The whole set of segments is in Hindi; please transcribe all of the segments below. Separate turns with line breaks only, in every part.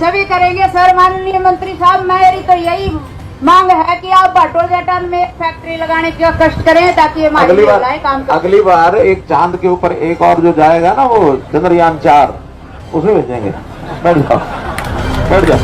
सभी करेंगे सर। माननीय मंत्री साहब, मेरी तो यही मांग है कि आप बाटोल में एक फैक्ट्री लगाने का कष्ट करें ताकि हमारी महिलाएं काम करें।
अगली बार एक चांद के ऊपर एक और जो जाएगा ना, वो चंद्रयान 4, उसे भेजेंगे। बैठ जाओ, बैठ जाओ,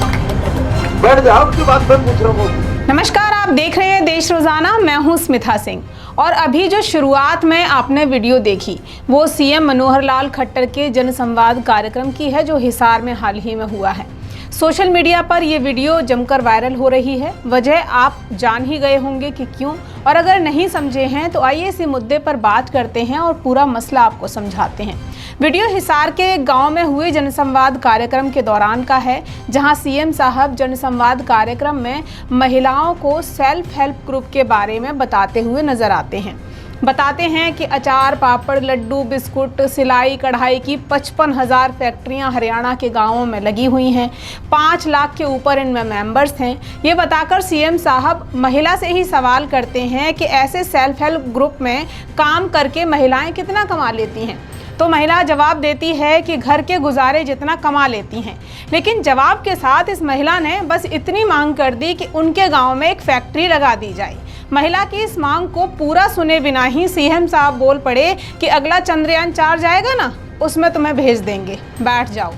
बैठ जाओ, की बात मैं पूछ रहा हूँ।
नमस्कार, आप देख रहे हैं देश रोजाना। मैं हूं स्मिता सिंह और अभी जो शुरुआत में आपने वीडियो देखी वो सीएम मनोहर लाल खट्टर के जनसंवाद कार्यक्रम की है जो हिसार में हाल ही में हुआ है। सोशल मीडिया पर ये वीडियो जमकर वायरल हो रही है। वजह आप जान ही गए होंगे कि क्यों, और अगर नहीं समझे हैं तो आइए इसी मुद्दे पर बात करते हैं और पूरा मसला आपको समझाते हैं। वीडियो हिसार के एक गांव में हुए जनसंवाद कार्यक्रम के दौरान का है, जहां सीएम साहब जनसंवाद कार्यक्रम में महिलाओं को सेल्फ हेल्प ग्रुप के बारे में बताते हुए नजर आते हैं। बताते हैं कि अचार, पापड़, लड्डू, बिस्कुट, सिलाई, कढ़ाई की 55,000 फैक्ट्रियां हरियाणा के गांवों में लगी हुई हैं। 5 लाख के ऊपर इनमें मेंबर्स हैं। ये बताकर सीएम साहब महिला से ही सवाल करते हैं कि ऐसे सेल्फ हेल्प ग्रुप में काम करके महिलाएं कितना कमा लेती हैं। तो महिला जवाब देती है कि घर के गुजारे जितना कमा लेती हैं। लेकिन जवाब के साथ इस महिला ने बस इतनी मांग कर दी कि उनके गांव में एक फैक्ट्री लगा दी जाए। महिला की इस मांग को पूरा सुने बिना ही सीएम साहब बोल पड़े कि अगला चंद्रयान 4 जाएगा ना, उसमें तुम्हें भेज देंगे, बैठ जाओ।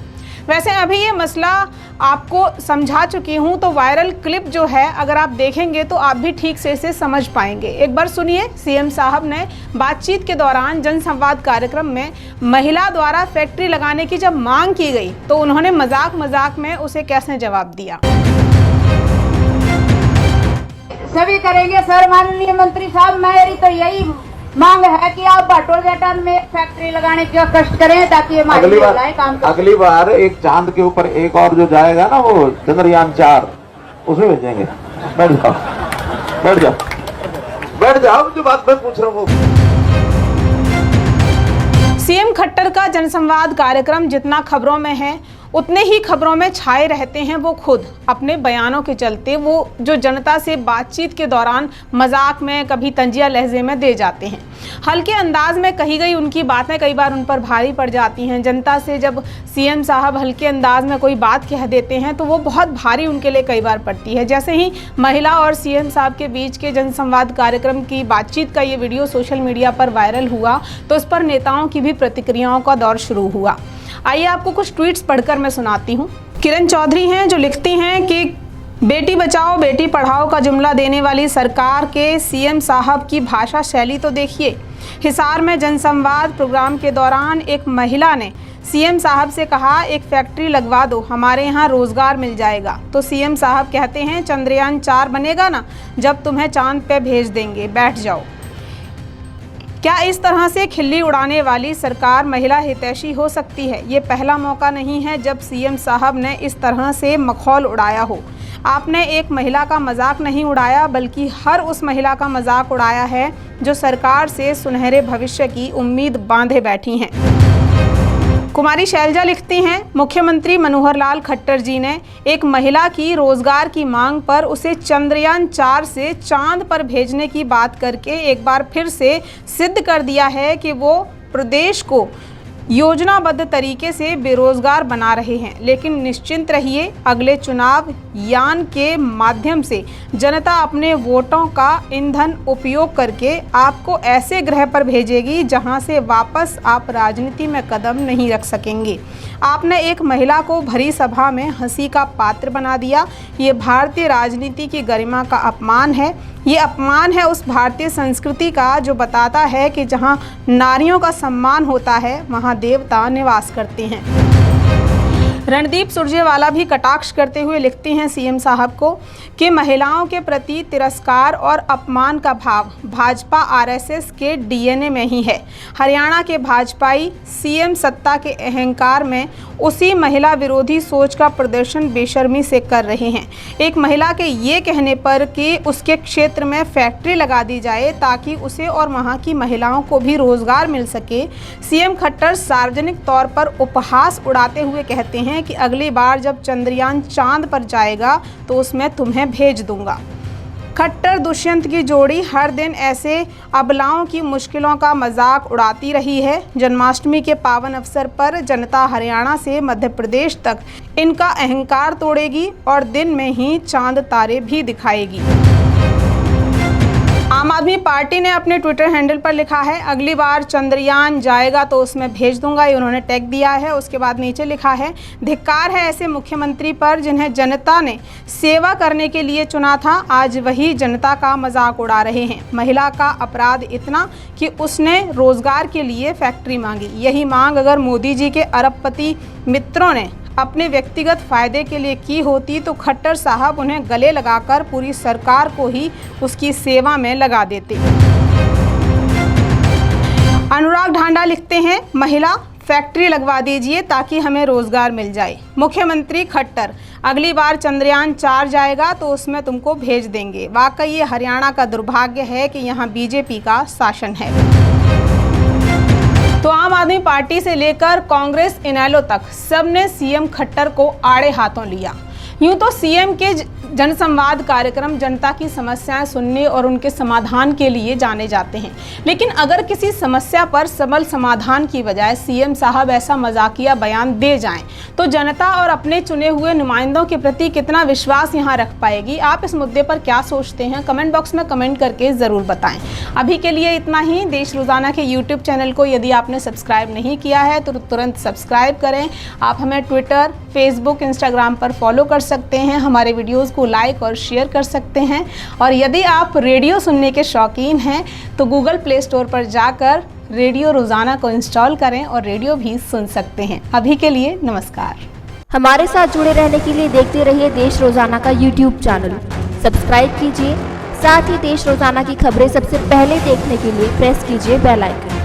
वैसे अभी ये मसला आपको समझा चुकी हूँ, तो वायरल क्लिप जो है अगर आप देखेंगे तो आप भी ठीक से इसे समझ पाएंगे। एक बार सुनिए। सीएम साहब ने बातचीत के दौरान जनसंवाद कार्यक्रम में महिला द्वारा फैक्ट्री लगाने की जब मांग की गई तो उन्होंने मजाक मजाक में उसे कैसे जवाब दिया।
सभी करेंगे सर। माननीय मंत्री साहब, मेरी तो यही मांग है कि आप बाटोल में एक फैक्ट्री लगाने का कष्ट करें ताकि हमारी महिलाएं काम करें।
अगली बार एक चांद के ऊपर एक और जो जाएगा ना, वो चंद्रयान 4, उसे भेजेंगे। बैठ जाओ, बैठ जाओ, बैठ जाओ, जो बात मैं पूछ रहा हूँ।
सीएम खट्टर का जनसंवाद कार्यक्रम जितना खबरों में है उतने ही खबरों में छाए रहते हैं वो खुद अपने बयानों के चलते। वो जो जनता से बातचीत के दौरान मजाक में, कभी तंजिया लहजे में दे जाते हैं। हल्के अंदाज में कही गई उनकी बातें कई बार उन पर भारी पड़ जाती हैं। जनता से जब सीएम साहब हल्के अंदाज में कोई बात कह देते हैं तो वो बहुत भारी उनके लिए कई बार पड़ती है। जैसे ही महिला और सीएम साहब के बीच के जनसंवाद कार्यक्रम की बातचीत का ये वीडियो सोशल मीडिया पर वायरल हुआ तो इस पर नेताओं की भी प्रतिक्रियाओं का दौर शुरू हुआ। आइए आपको कुछ ट्वीट्स पढ़कर मैं सुनाती हूँ। किरण चौधरी हैं जो लिखती हैं कि बेटी बचाओ बेटी पढ़ाओ का जुमला देने वाली सरकार के सीएम साहब की भाषा शैली तो देखिए। हिसार में जनसंवाद प्रोग्राम के दौरान एक महिला ने सीएम साहब से कहा, एक फैक्ट्री लगवा दो, हमारे यहाँ रोजगार मिल जाएगा। तो सीएम साहब कहते हैं, चंद्रयान 4 बनेगा ना, जब तुम्हें चांद पे भेज देंगे, बैठ जाओ। क्या इस तरह से खिल्ली उड़ाने वाली सरकार महिला हितैषी हो सकती है? ये पहला मौका नहीं है जब सीएम साहब ने इस तरह से मखौल उड़ाया हो। आपने एक महिला का मजाक नहीं उड़ाया बल्कि हर उस महिला का मजाक उड़ाया है जो सरकार से सुनहरे भविष्य की उम्मीद बांधे बैठी हैं। कुमारी शैलजा लिखती हैं, मुख्यमंत्री मनोहर लाल खट्टर जी ने एक महिला की रोजगार की मांग पर उसे चंद्रयान 4 से चांद पर भेजने की बात करके एक बार फिर से सिद्ध कर दिया है कि वो प्रदेश को योजनाबद्ध तरीके से बेरोजगार बना रहे हैं। लेकिन निश्चिंत रहिए, अगले चुनाव यान के माध्यम से जनता अपने वोटों का ईंधन उपयोग करके आपको ऐसे ग्रह पर भेजेगी जहां से वापस आप राजनीति में कदम नहीं रख सकेंगे। आपने एक महिला को भरी सभा में हंसी का पात्र बना दिया। ये भारतीय राजनीति की गरिमा का अपमान है। ये अपमान है उस भारतीय संस्कृति का जो बताता है कि जहां नारियों का सम्मान होता है वहां देवता निवास करते हैं। रणदीप सुरजेवाला भी कटाक्ष करते हुए लिखते हैं सीएम साहब को कि महिलाओं के प्रति तिरस्कार और अपमान का भाव भाजपा आरएसएस के डीएनए में ही है। हरियाणा के भाजपाई सीएम सत्ता के अहंकार में उसी महिला विरोधी सोच का प्रदर्शन बेशर्मी से कर रहे हैं। एक महिला के ये कहने पर कि उसके क्षेत्र में फैक्ट्री लगा दी जाए ताकि उसे और वहाँ की महिलाओं को भी रोजगार मिल सके, सीएम खट्टर सार्वजनिक तौर पर उपहास उड़ाते हुए कहते हैं कि अगली बार जब चंद्रयान चांद पर जाएगा तो उसमें तुम्हें भेज दूंगा। खट्टर दुष्यंत की जोड़ी हर दिन ऐसे अबलाओं की मुश्किलों का मजाक उड़ाती रही है। जन्माष्टमी के पावन अवसर पर जनता हरियाणा से मध्य प्रदेश तक इनका अहंकार तोड़ेगी और दिन में ही चांद तारे भी दिखाएगी। आम आदमी पार्टी ने अपने ट्विटर हैंडल पर लिखा है, अगली बार चंद्रयान जाएगा तो उसमें भेज दूंगा। ये उन्होंने टैग दिया है। उसके बाद नीचे लिखा है, धिक्कार है ऐसे मुख्यमंत्री पर जिन्हें जनता ने सेवा करने के लिए चुना था, आज वही जनता का मजाक उड़ा रहे हैं। महिला का अपराध इतना कि उसने रोजगार के लिए फैक्ट्री मांगी। यही मांग अगर मोदी जी के अरबपति मित्रों ने अपने व्यक्तिगत फायदे के लिए की होती तो खट्टर साहब उन्हें गले लगाकर पूरी सरकार को ही उसकी सेवा में लगा देते। अनुराग ढांडा लिखते हैं, महिला फैक्ट्री लगवा दीजिए ताकि हमें रोजगार मिल जाए। मुख्यमंत्री खट्टर, अगली बार चंद्रयान 4 जाएगा तो उसमें तुमको भेज देंगे। वाकई ये हरियाणा का दुर्भाग्य है कि यहाँ बीजेपी का शासन है। तो आम आदमी पार्टी से लेकर कांग्रेस इनेलो तक सबने सीएम खट्टर को आड़े हाथों लिया। यूं तो सीएम के जनसंवाद कार्यक्रम जनता की समस्याएं सुनने और उनके समाधान के लिए जाने जाते हैं, लेकिन अगर किसी समस्या पर सबल समाधान की बजाय सीएम साहब ऐसा मजाकिया बयान दे जाएं, तो जनता और अपने चुने हुए नुमाइंदों के प्रति कितना विश्वास यहां रख पाएगी। आप इस मुद्दे पर क्या सोचते हैं, कमेंट बॉक्स में कमेंट करके ज़रूर बताएं। अभी के लिए इतना ही। देश रोज़ाना के यूट्यूब चैनल को यदि आपने सब्सक्राइब नहीं किया है तो तुरंत सब्सक्राइब करें। आप हमें ट्विटर, फेसबुक, इंस्टाग्राम पर फॉलो कर सकते हैं। हमारे वीडियोज़ को लाइक और शेयर कर सकते हैं। और यदि आप रेडियो सुनने के शौकीन हैं तो गूगल प्ले स्टोर पर जाकर रेडियो रोज़ाना को इंस्टॉल करें और रेडियो भी सुन सकते हैं। अभी के लिए नमस्कार।
हमारे साथ जुड़े रहने के लिए देखते रहिए देश रोज़ाना का यूट्यूब चैनल। सब्सक्राइब कीजिए, साथ ही देश रोज़ाना की खबरें सबसे पहले देखने के लिए प्रेस कीजिए बेल आइकन।